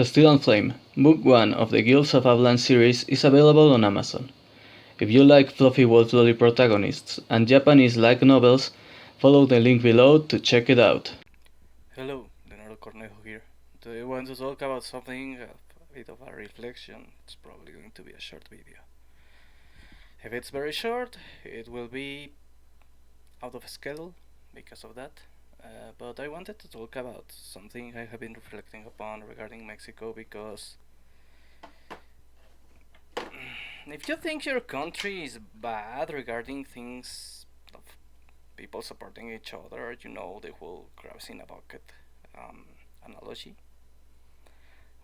Steel and Flame, Book 1 of the Guilds of Avlaan series is available on Amazon. If you like fluffy world-lolly protagonists and Japanese light novels, follow the link below to check it out. Hello, Leonardo Cornejo here. Today I want to talk about something, a bit of a reflection. It's probably going to be a short video. If it's very short, it will be out of schedule because of that. But I wanted to talk about something I have been reflecting upon regarding Mexico because if you think your country is bad regarding things of people supporting each other, you know, the whole crabs in a bucket analogy. I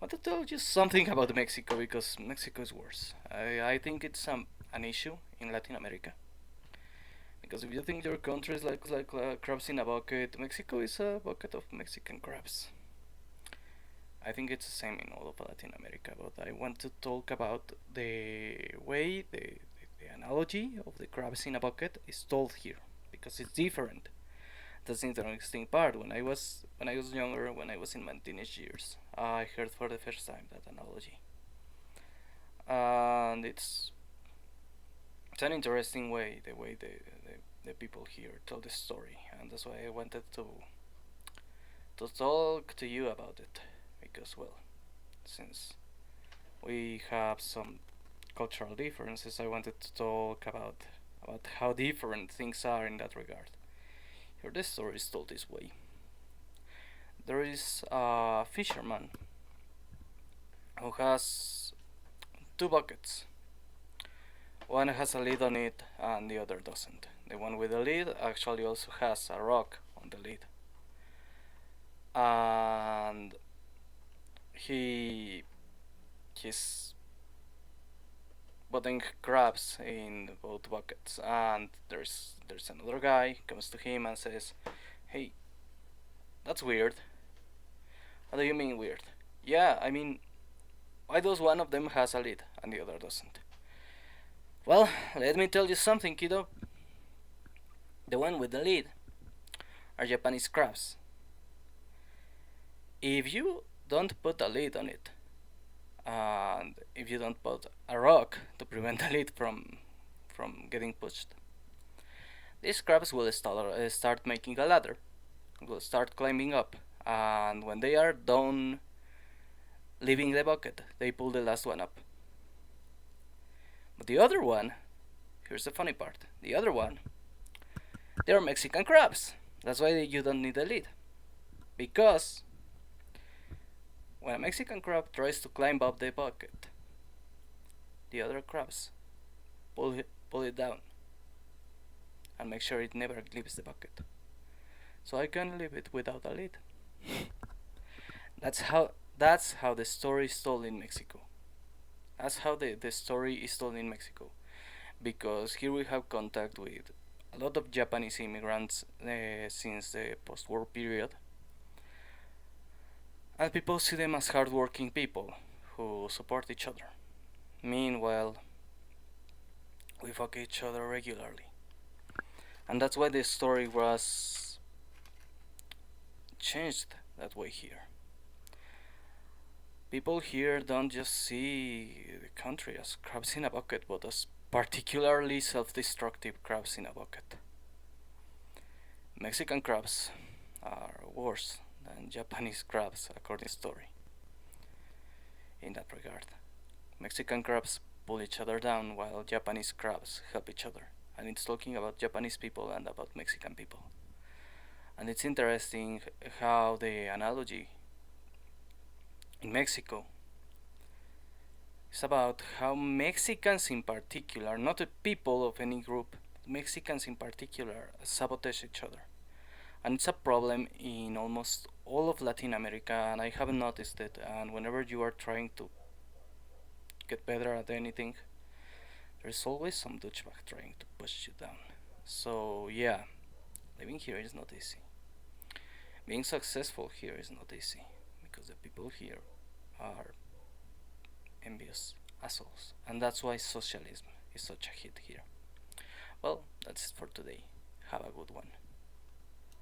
want to tell you something about Mexico because Mexico is worse. I think it's an issue in Latin America. Because if you think your country is like crabs in a bucket, Mexico is a bucket of Mexican crabs. I think it's the same in all of Latin America, but I want to talk about the way the analogy of the crabs in a bucket is told here because it's different. That's the interesting part. When I was younger, when I was in my teenage years, I heard for the first time that analogy, and it's an interesting way, the way the people here tell the story, and that's why I wanted to talk to you about it because, well, since we have some cultural differences, I wanted to talk about how different things are in that regard. Here, the story is told this way. There is a fisherman who has two buckets. One has a lid on it and the other doesn't. The one with the lid actually also has a rock on the lid. And he's putting crabs in both buckets, and there's another guy comes to him and says, "Hey, that's weird." What do you mean weird? Yeah, I mean, why does one of them has a lid and the other doesn't? Well, let me tell you something, kiddo. The one with the lid are Japanese crabs. If you don't put a lid on it, and if you don't put a rock to prevent the lid from getting pushed, these crabs will start making a ladder, will start climbing up, and when they are done leaving the bucket, they pull the last one up. But the other one, here's the funny part, the other one, they're Mexican crabs. That's why you don't need a lid. Because when a Mexican crab tries to climb up the bucket, the other crabs pull it down and make sure it never leaves the bucket. So I can leave it without a lid. That's how the story is told in Mexico. That's how the story is told in Mexico. Because here we have contact with a lot of Japanese immigrants since the post-war period, and people see them as hardworking people who support each other. Meanwhile, we fuck each other regularly, and that's why the story was changed that way here. People here don't just see the country as crabs in a bucket, but as particularly self-destructive crabs in a bucket. Mexican crabs are worse than Japanese crabs, according to the story. In that regard, Mexican crabs pull each other down while Japanese crabs help each other. And it's talking about Japanese people and about Mexican people. And it's interesting how the analogy in Mexico is about how Mexicans in particular, not the people of any group, Mexicans in particular, sabotage each other. And it's a problem in almost all of Latin America, and I haven't noticed it. And whenever you are trying to get better at anything, there's always some douchebag trying to push you down. So yeah, living here is not easy. Being successful here is not easy because the people here are envious assholes, and that's why socialism is such a hit here. Well, that's it for today. Have a good one.